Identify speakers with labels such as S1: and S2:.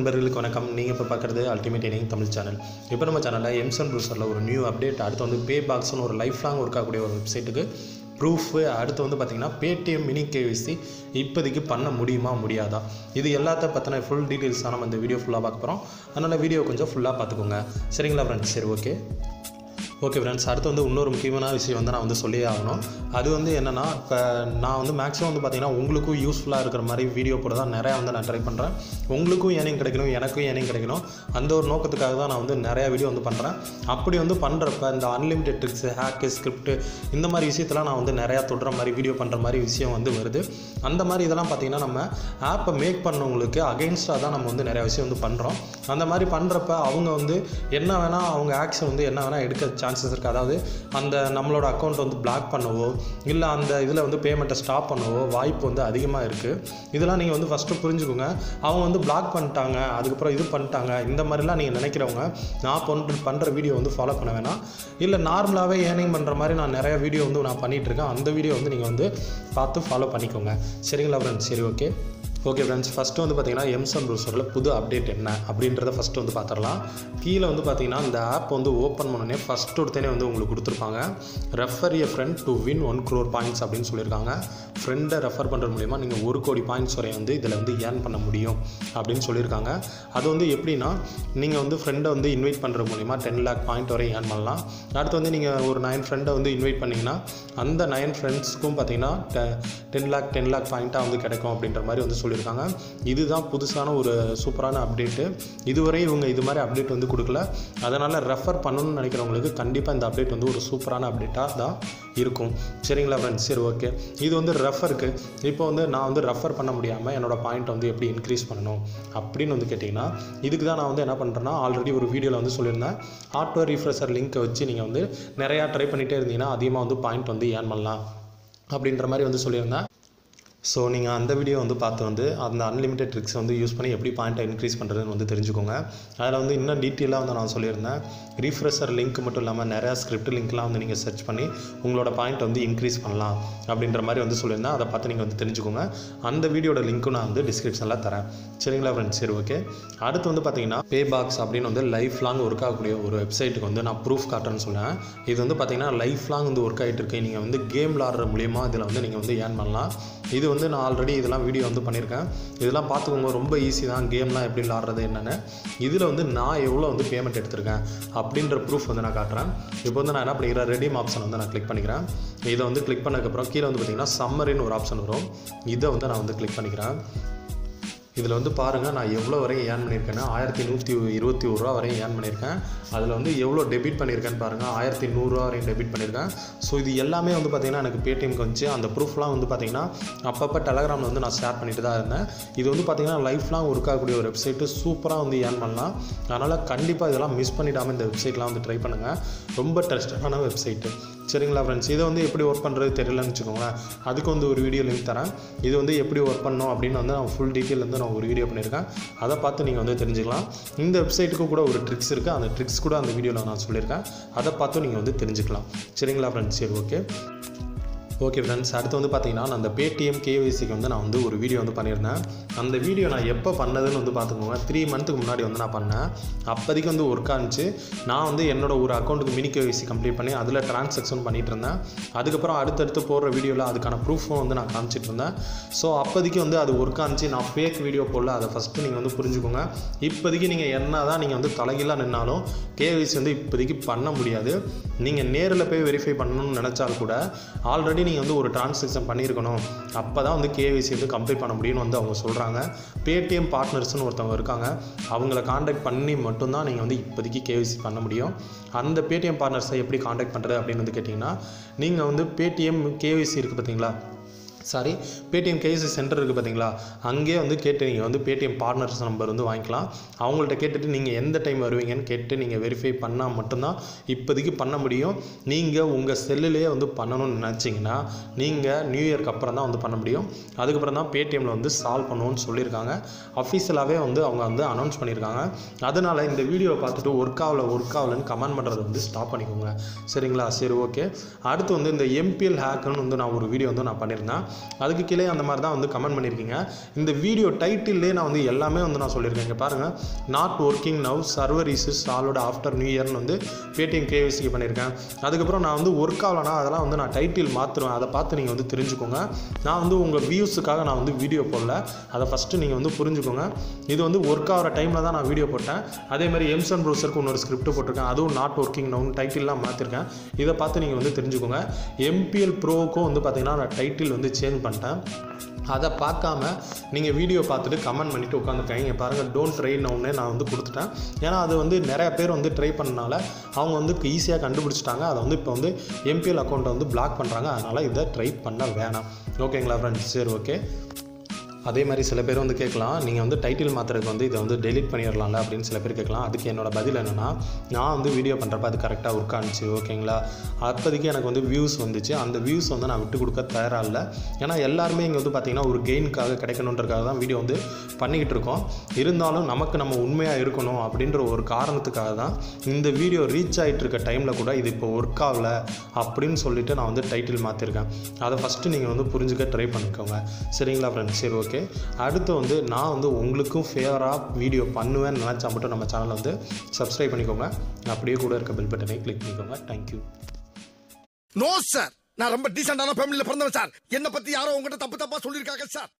S1: நண்பர்களுக்கு வணக்கம். நீங்கள் இப்போ பார்க்குறது அல்டிமேட் ஏர்னிங் தமிழ் சேனல். இப்போ நம்ம சேனலில் எம்சன் ப்ரூசரில் ஒரு நியூ அப்டேட், அடுத்து வந்து பே பாக்ஸ்னு ஒரு லைஃப் லாங் இருக்கக்கூடிய ஒரு வெப்சைட்டுக்கு ப்ரூஃபு, அடுத்து வந்து பார்த்திங்கன்னா பேடிஎம் மினி கேவிசி இப்போதைக்கு பண்ண முடியுமா முடியாதா, இது எல்லாத்த பற்றின ஃபுல் டீட்டெயில்ஸ் தான் நம்ம இந்த வீடியோ ஃபுல்லாக பார்க்க போகிறோம். அதனால் வீடியோ கொஞ்சம் ஃபுல்லாக பார்த்துக்கோங்க. சரிங்களா ஃப்ரெண்ட்ஸ்? சரி, ஓகே ஃப்ரெண்ட்ஸ். அடுத்து வந்து இன்னொரு முக்கியமான விஷயம் வந்து நான் வந்து சொல்லியே ஆகணும். அது வந்து என்னென்னா, இப்போ நான் வந்து மேக்ஸிமம் வந்து பார்த்திங்கன்னா உங்களுக்கும் யூஸ்ஃபுல்லாக இருக்கிற மாதிரி வீடியோ போட தான் நிறையா வந்து நான் ட்ரை பண்ணுறேன். உங்களுக்கும் ஏர்னிங் கிடைக்கணும், எனக்கும் ஏர்னிங் கிடைக்கணும், அந்த ஒரு நோக்கத்துக்காக தான் நான் வந்து நிறையா வீடியோ வந்து பண்ணுறேன். அப்படி வந்து பண்ணுறப்ப இந்த அன்லிமிட்டெட் ட்ரிக்ஸு, ஹேக்கு, ஸ்கிரிப்ட்டு இந்த மாதிரி விஷயத்தெல்லாம் நான் வந்து நிறையா தொடுற மாதிரி வீடியோ பண்ணுற மாதிரி விஷயம் வந்து வருது. அந்த மாதிரி இதெல்லாம் பார்த்திங்கன்னா நம்ம ஆப்பை மேக் பண்ணவங்களுக்கு அகெயின்ஸ்டாக தான் நம்ம வந்து நிறையா விஷயம் வந்து பண்ணுறோம். அந்த மாதிரி பண்ணுறப்ப அவங்க வந்து என்ன வேணால், அவங்க ஆக்ஷன் வந்து என்ன வேணால் எடுக்க சான்சஸ் இருக்குது. அதாவது அந்த நம்மளோட அக்கௌண்ட் வந்து பிளாக் பண்ணவோ, இல்லை அந்த இதில் வந்து பேமெண்ட்டை ஸ்டாப் பண்ணவோ வாய்ப்பு வந்து அதிகமாக இருக்குது. இதெல்லாம் நீங்கள் வந்து ஃபஸ்ட்டு புரிஞ்சுக்கோங்க. அவங்க வந்து பிளாக் பண்ணிட்டாங்க, அதுக்கப்புறம் இது பண்ணிட்டாங்க, இந்த மாதிரிலாம் நீங்கள் நினைக்கிறவங்க நான் பண்ணுற வீடியோ வந்து ஃபாலோ பண்ண வேணாம். இல்லை நார்மலாகவே ஏர்னிங் பண்ணுற மாதிரி நான் நிறைய வீடியோ வந்து நான் பண்ணிகிட்ருக்கேன். அந்த வீடியோ வந்து நீங்கள் வந்து பார்த்து ஃபாலோ பண்ணிக்கோங்க. சரிங்களா ஃப்ரெண்ட்ஸ்? சரி, ஓகே ஃப்ரெண்ட்ஸ். ஃபஸ்ட்டு வந்து பார்த்திங்கன்னா எம்சன் ப்ரூசரில் புது அப்டேட் என்ன அப்படின்றத ஃபஸ்ட்டு வந்து பார்த்துடலாம். கீழே வந்து பார்த்திங்கன்னா இந்த ஆப் வந்து ஓப்பன் பண்ணோடனே ஃபஸ்ட்டு ஒருத்தனே வந்து உங்களுக்கு கொடுத்துருப்பாங்க, refer a friend to win 1 crore points அப்படின்னு சொல்லியிருக்காங்க. ஃப்ரெண்டை ரெஃபர் பண்ணுறது மூலிமா நீங்கள் 1 கோடி பாயிண்ட்ஸ் வரை வந்து இதில் வந்து ஏர்ன் பண்ண முடியும் அப்படின்னு சொல்லியிருக்காங்க. அது வந்து எப்படின்னா, நீங்கள் வந்து ஃப்ரெண்டை வந்து இன்வைட் பண்ணுறது மூலிமா 10 lakh பாயிண்ட் வரை ஏர்ன் பண்ணலாம். அடுத்து வந்து நீங்கள் ஒரு 9 ஃப்ரெண்டை வந்து இன்வைட் பண்ணிங்கன்னா அந்த 9 ஃப்ரெண்ட்ஸ்க்கும் பார்த்திங்கன்னா 10 lakh பாயிண்ட்டாக வந்து கிடைக்கும் அப்படின்ற மாதிரி வந்து சொல்லியிருக்காங்க. இதுதான் புதுசான ஒரு சூப்பரான அப்டேட்டு. இதுவரை இவங்க இது மாதிரி அப்டேட் வந்து கொடுக்கல. அதனால் ரெஃபர் பண்ணணும்னு நினைக்கிறவங்களுக்கு கண்டிப்பாக இந்த அப்டேட் வந்து ஒரு சூப்பரான அப்டேட்டாக தான் இருக்கும். சரிங்களா ஃப்ரெண்ட்ஸ்? சரி, ஓகே. இது வந்து ரெஃபருக்கு. இப்போ வந்து நான் வந்து ரெஃபர் பண்ண முடியாமல் என்னோடய பாயிண்ட்டை வந்து எப்படி இன்க்ரீஸ் பண்ணணும் அப்படின்னு வந்து கேட்டிங்கன்னா, இதுக்கு தான் நான் வந்து என்ன பண்ணுறேன்னா, ஆல்ரெடி ஒரு வீடியோவில் வந்து சொல்லியிருந்தேன், ஆட்டோ ரீஃப்ரெஷர் லிங்க்கை வச்சு நீங்கள் வந்து நிறையா ட்ரை பண்ணிகிட்டே இருந்தீங்கன்னா அதிகமாக வந்து பாயிண்ட் வந்து ஏர்ன் பண்ணலாம் அப்படின்ற மாதிரி வந்து சொல்லியிருந்தேன். ஸோ நீங்கள் அந்த வீடியோ வந்து பார்த்து வந்து அந்த அன்லிமிட்டெட் ட்ரிக்ஸ் வந்து யூஸ் பண்ணி எப்படி பாயிண்ட்டை இன்க்ரீஸ் பண்ணுறதுன்னு வந்து தெரிஞ்சுக்கோங்க. அதில் வந்து இன்னும் டீட்டெயிலாக வந்து நான் சொல்லியிருந்தேன். ரீஃப்ரெஷர் லிங்க் மட்டும் இல்லாமல் நிறையா ஸ்கிரிப்ட் லிங்க்லாம் வந்து நீங்கள் சர்ச் பண்ணி உங்களோட பாயிண்ட் வந்து இன்க்ரீஸ் பண்ணலாம் அப்படின்ற மாதிரி வந்து சொல்லியிருந்தேன். அதை பார்த்து நீங்கள் வந்து தெரிஞ்சுக்கோங்க. அந்த வீடியோட லிங்க்கும் நான் வந்து டிஸ்கிரிப்ஷனில் தரேன். சரிங்களா ஃப்ரெண்ட்ஸ்? சரி, ஓகே. அடுத்து வந்து பார்த்திங்கன்னா பே பாக்ஸ் அப்படின்னு வந்து லைஃப் லாங் ஒர்க் ஆகக்கூடிய ஒரு வெப்சைட்டுக்கு வந்து நான் ப்ரூஃப் காட்டுறேன்னு சொன்னேன். இது வந்து பார்த்திங்கன்னா லைஃப் லாங் வந்து ஒர்க் ஆகிட்டு இருக்கு. நீங்கள் வந்து கேம் விளாடுற மூலிமா இதில் வந்து நீங்கள் வந்து ஏர்ன் பண்ணலாம். இது வந்து நான் ஆல்ரெடி இதெல்லாம் வீடியோ வந்து பண்ணியிருக்கேன். இதெல்லாம் பார்த்துக்கோங்க. ரொம்ப ஈஸி தான். கேம்லாம் எப்படி விளாட்றது என்னென்னு இதில் வந்து நான் எவ்வளோ வந்து பேமெண்ட் எடுத்திருக்கேன் அப்படின்ற ப்ரூஃப் வந்து நான் காட்டுறேன். இப்போ வந்து நான் என்ன பண்ணிக்கிறேன், ரெடீம் ஆப்ஷன் வந்து நான் கிளிக் பண்ணிக்கிறேன். இதை வந்து கிளிக் பண்ணதுக்கப்புறம் கீழே வந்து பார்த்திங்கன்னா சம்மரின்னு ஒரு ஆப்ஷன் வரும். இதை வந்து நான் வந்து கிளிக் பண்ணிக்கிறேன். இதில் வந்து பாருங்கள், நான் எவ்வளோ வரையும் ஏர்ன் பண்ணியிருக்கேன்னா 1121 ரூபா வரையும் ஏர்ன் பண்ணியிருக்கேன். அதில் வந்து எவ்வளோ டெபிட் பண்ணியிருக்கேன்னு பாருங்கள், 1100 ரூபா வரையும் டெபிட் பண்ணியிருக்கேன். ஸோ இது எல்லாமே வந்து பார்த்திங்கன்னா எனக்கு பேடிஎம்க்கு வந்துச்சு. அந்த ப்ரூஃப்லாம் வந்து பார்த்திங்கன்னா அப்பப்போ டெலகிராமில் வந்து நான் ஷேர் பண்ணிட்டு தான் இருந்தேன். இது வந்து பார்த்திங்கன்னா லைஃப் லாங் ஒர்க் ஆகக்கூடிய ஒரு வெப்சைட்டு, சூப்பராக வந்து ஏர்ன் பண்ணலாம். அதனால் கண்டிப்பாக இதெல்லாம் மிஸ் பண்ணிடாமல் இந்த வெப்சைட்லாம் வந்து ட்ரை பண்ணுங்கள். ரொம்ப ட்ரஸ்டடான வெப்சைட்டு. சரிங்களா ஃப்ரெண்ட்ஸ்? இதை வந்து எப்படி ஒர்க் பண்ணுறது தெரியலன்னு வச்சுக்கோங்களேன், அதுக்கு வந்து ஒரு வீடியோ லிங்க் தரேன். இது வந்து எப்படி ஒர்க் பண்ணணும் அப்படின்னு வந்து நான் ஃபுல் டீட்டெயில் வந்து நான் ஒரு வீடியோ பண்ணியிருக்கேன். அதை பார்த்து நீங்கள் வந்து தெரிஞ்சுக்கலாம். இந்த வெப்சைட்டுக்கு கூட ஒரு ட்ரிக்ஸ் இருக்குது. அந்த ட்ரிக்ஸ் கூட அந்த வீடியோவில் நான் சொல்லியிருக்கேன். அதை பார்த்து நீங்கள் வந்து தெரிஞ்சுக்கலாம். சரிங்களா ஃப்ரெண்ட்ஸ்? சரி, ஓகே ஃப்ரெண்ட்ஸ். அடுத்து வந்து பார்த்திங்கன்னா நான் அந்த பேடிஎம் கேவிசிக்கு வந்து நான் வந்து ஒரு வீடியோ வந்து பண்ணியிருந்தேன். அந்த வீடியோ நான் எப்போ பண்ணதுன்னு வந்து பார்த்துக்கோங்க. 3 மந்த்துக்கு முன்னாடி வந்து நான் பண்ணேன். அப்போதைக்கு வந்து ஒர்க் ஆனிச்சு. நான் வந்து என்னோடய ஒரு அக்கௌண்ட்டுக்கு மினி கேவிசி கம்ப்ளீட் பண்ணி அதில் ட்ரான்சாக்ஷன் பண்ணிகிட்டு இருந்தேன். அதுக்கப்புறம் அடுத்தடுத்து போடுற வீடியோவில் அதுக்கான ப்ரூஃபும் வந்து நான் காமிச்சிட்டு இருந்தேன். ஸோ அப்போதைக்கு வந்து அது ஒர்க் ஆனிச்சு. நான் ஃபேக் வீடியோ போடல. அதை ஃபஸ்ட்டு நீங்கள் வந்து புரிஞ்சுக்கோங்க. இப்போதைக்கு நீங்கள் என்ன தான் நீங்கள் வந்து தலைகீழாக நின்னாலும் கேவிசி வந்து இப்போதைக்கு பண்ண முடியாது. நீங்கள் நேரில் போய் வெரிஃபை பண்ணணும்னு நினச்சால் கூட ஆல்ரெடி நீங்கள் வந்து ஒரு டிரான்சாக்ஷன் பண்ணியிருக்கணும். அப்போ தான் வந்து கேவிசி வந்து கம்ப்ளீட் பண்ண முடியும்னு வந்து அவங்க சொல்கிறாங்க. பேடிஎம் பார்ட்னர்ஸ்னு ஒருத்தவங்க இருக்காங்க. அவங்கள காண்டாக்ட் பண்ணி மட்டும்தான் நீங்கள் வந்து இப்போதைக்கு கேவிசி பண்ண முடியும். அந்த பேடிஎம் பார்ட்னர்ஸை எப்படி காண்டாக்ட் பண்ணுறது அப்படின்னு வந்து கேட்டிங்கன்னா, நீங்கள் வந்து பேடிஎம் கேவிசி இருக்குது பார்த்தீங்களா, பேடிஎம் கேவிசி சென்டர் இருக்குது பார்த்தீங்களா, அங்கேயே வந்து கேட்டு நீங்கள் வந்து பேடிஎம் பார்ட்னர்ஸ் நம்பர் வந்து வாங்கிக்கலாம். அவங்கள்ட்ட கேட்டுட்டு நீங்கள் எந்த டைம் வருவீங்கன்னு கேட்டு நீங்கள் வெரிஃபை பண்ணால் மட்டும்தான் இப்போதைக்கு பண்ண முடியும். நீங்கள் உங்கள் செல்லுலேயே வந்து பண்ணணும்னு நினச்சிங்கன்னா நீங்கள் நியூ இயர்க்கு அப்புறம் தான் வந்து பண்ண முடியும். அதுக்கப்புறம் தான் பேடிஎம்மில் வந்து சால்வ் பண்ணுவோன்னு சொல்லியிருக்காங்க. அஃபீஷியலாகவே வந்து அவங்க வந்து அனௌன்ஸ் பண்ணியிருக்காங்க. அதனால் இந்த வீடியோவை பார்த்துட்டு ஒர்க் ஆகலன்னு கமெண்ட் பண்ணுறது வந்து ஸ்டாப் பண்ணிக்கோங்க. சரிங்களா? சரி, ஓகே. அடுத்து வந்து இந்த எம்பிஎல் ஹேக்குன்னு வந்து நான் ஒரு வீடியோ வந்து நான் பண்ணியிருந்தேன். அதுக்கு கீழே அந்த மாதிரி தான் வந்து கமெண்ட் பண்ணியிருக்கீங்க. இந்த வீடியோ டைட்டில்லே நான் வந்து எல்லாமே வந்து நான் சொல்லியிருக்கேன். இங்கே பாருங்கள், not working now, server issues solved after new இயர்னு வந்து பேடிஎம் கேஒய்சிக்கு பண்ணியிருக்கேன். அதுக்கப்புறம் நான் வந்து ஒர்க் ஆகலைன்னா அதெல்லாம் வந்து நான் டைட்டில் மாற்றுவேன், அதை பார்த்து நீங்கள் வந்து தெரிஞ்சுக்கோங்க. நான் வந்து உங்கள் வியூஸுக்காக நான் வந்து வீடியோ போடல, அதை ஃபஸ்ட்டு நீங்கள் வந்து புரிஞ்சுக்கோங்க. இது வந்து ஒர்க் ஆகிற டைமில் தான் நான் வீடியோ போட்டேன். அதேமாதிரி எம்சன் ப்ரௌசருக்கு இன்னொரு ஸ்கிரிப்ட் போட்டிருக்கேன், அதுவும் நாட் ஒர்க்கிங் நவுன் டைட்டில்லாம் மாற்றிருக்கேன். இதை பார்த்து நீங்கள் வந்து தெரிஞ்சுக்கோங்க. எம்பிஎல் ப்ரோவுக்கும் வந்து பார்த்திங்கன்னா நான் டைட்டில் வந்து சேஞ்ச் பண்ணிட்டேன். அதை பார்க்காம நீங்கள் வீடியோ பார்த்துட்டு கமெண்ட் பண்ணிவிட்டு உட்காந்துருக்காங்க. பாருங்கள், டோன்ட் ட்ரை நவுன்னே நான் வந்து கொடுத்துட்டேன். ஏன்னா அது வந்து நிறையா பேர் வந்து ட்ரை பண்ணனால அவங்க வந்து ஈஸியாக கண்டுபிடிச்சிட்டாங்க. அதை வந்து இப்போ வந்து எம்பிஎல் அக்கௌண்ட்டை வந்து பிளாக் பண்ணுறாங்க. அதனால் இதை ட்ரை பண்ண வேணாம். ஓகேங்களா ஃப்ரெண்ட்ஸ்? சரி, ஓகே. அதே மாதிரி சில பேர் வந்து கேட்கலாம், நீங்கள் வந்து டைட்டில் மாற்றுறதுக்கு வந்து இதை வந்து டெலிட் பண்ணிடலாம்ல அப்படின்னு சில பேர் கேட்கலாம். அதுக்கு என்னோட பதில் என்னென்னா, நான் வந்து வீடியோ பண்ணுறப்ப அது கரெக்டாக ஒர்க் ஆனிச்சு. ஓகேங்களா? அப்போதைக்கு எனக்கு வந்து வியூஸ் வந்துச்சு. அந்த வியூஸ் வந்து நான் விட்டு கொடுக்க தயாராக இல்லை. ஏன்னா எல்லாருமே இங்கே வந்து பார்த்திங்கன்னா ஒரு கெயினுக்காக கிடைக்கணுன்றக்காக தான் வீடியோ வந்து பண்ணிக்கிட்டு இருக்கோம். இருந்தாலும் நமக்கு நம்ம உண்மையாக இருக்கணும் அப்படின்ற ஒரு காரணத்துக்காக தான் இந்த வீடியோ ரீச் ஆகிட்டு இருக்க டைமில் கூட இது இப்போ ஒர்க் ஆகலை அப்படின்னு சொல்லிவிட்டு நான் வந்து டைட்டில் மாற்றிருக்கேன். அதை ஃபஸ்ட்டு நீங்கள் வந்து புரிஞ்சுக்க ட்ரை பண்ணிக்கோங்க. சரிங்களா ஃப்ரெண்ட்ஸ்? சரி, ஓகே. அடுத்து வந்து நான் வந்து உங்களுக்கும் ஃபேவராக வீடியோ பண்ணுவேன்னு நினச்சா மட்டும் நம்ம சேனலை வந்து சப்ஸ்கிரைப் பண்ணிக்கோங்க. அப்படியே கூட இருக்க பெல் பட்டனை கிளிக் பண்ணிக்கோங்க. தேங்க்யூ.
S2: நோ சார், நான் ரொம்ப டீசெண்டான ஃபேமிலியில் பிறந்தவன் சார். என்னை பற்றி யாரோ உங்கள்கிட்ட தப்பு தப்பாக சொல்லியிருக்காங்க சார்.